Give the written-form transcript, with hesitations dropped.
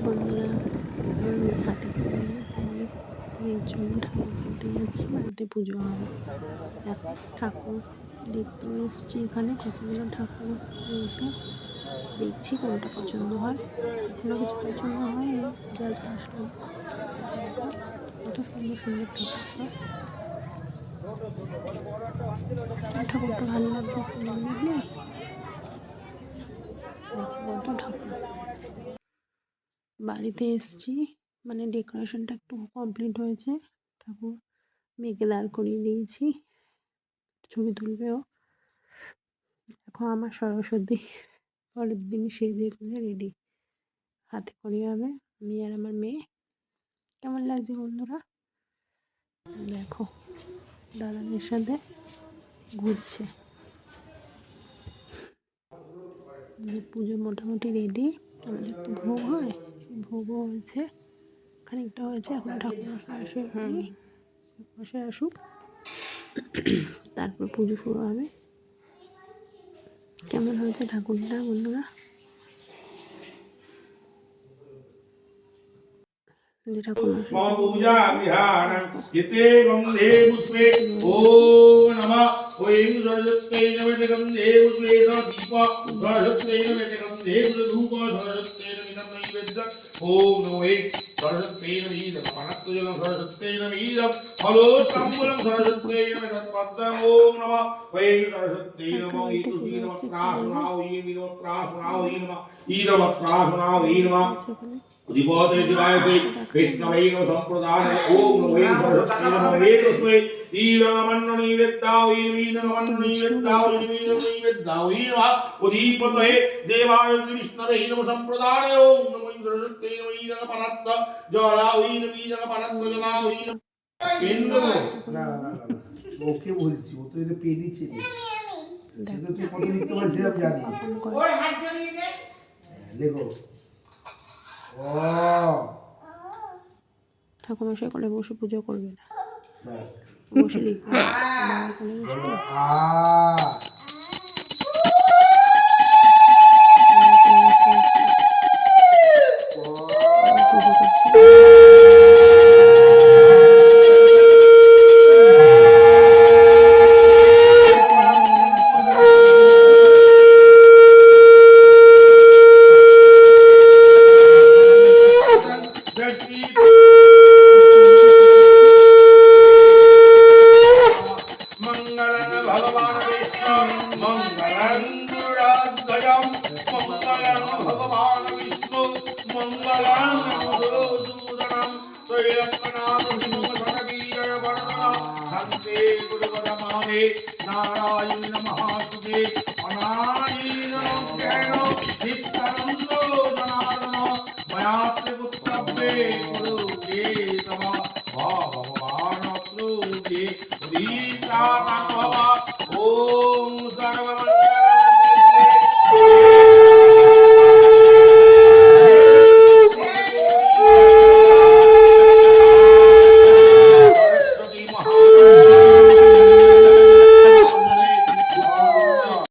বন্ধুরা, আমার মেয়ে হাতে করে দেবে, তাই মেয়ের জন্য ঠাকুর কিনতে যাচ্ছি, বাড়িতে পুজো হবে। দেখো ঠাকুর দেখতেও এসছি, এখানে কতগুলো ঠাকুর রয়েছে, দেখছি কোনটা পছন্দ হয়। এখনো কিছু পছন্দ হয়নি, জাস্ট আসলাম। দেখো কত সুন্দর সুন্দর ঠাকুর সব। ঠাকুরটা ভালো লাগছে, একটু বলবি প্লিজ। দেখো কত ঠাকুর। বাড়িতে এসছি, মানে ডেকোরেশনটা একটু কমপ্লিট হয়েছে। ঠাকুর মেয়েকে দাঁড় করিয়ে দিয়েছি, ছবি তুলবেও। দেখো আমার সরস্বতী পরের দিন সেজে গুজে রেডি, হাতে করিয়ে হবে আমি আর আমার মেয়ে। কেমন লাগছে বন্ধুরা? দেখো দাদানের সাথে ঘুরছে। পুজো মোটামুটি রেডি। আমাদের তো ভোগ হয়, সেই ভোগও হয়েছে, খানিকটা হয়েছে। এখন ঠাকুরমশাই হয়নি, ঠাকুরমশাই আসুক, তারপর পুজো শুরু হবে। কেমন হয়েছে ঠাকুরটা বন্ধুরা? उदिपोते दिवायते कृष्णवेणो संप्रदान ओम नमः सरस्वती नमः तस्मै ईरमन्नो निवेद्दाओ ईरमन्नो निवेद्दाओ ईरमन्नो निवेद्दाओ ईरमः उदीपतये देवाय कृष्णवे नमः संप्रदान ओम नमः सरस्वती नमः ईरम पनत्त जलाओ ईरम पनत्त जलाओ ईरम केंद्र না না না ওকে বলছি, ও তো এটা পেনি ছিল। সেটা তুই কত লিখতে পারছিস আমি জানি। ওর হাত জড়িয়ে দে, লেখো। ঠাকুরমশাই কোলে বসে পুজো করবে না, বসে লিখবে। বাবার কোলে বসে পুজো করছে।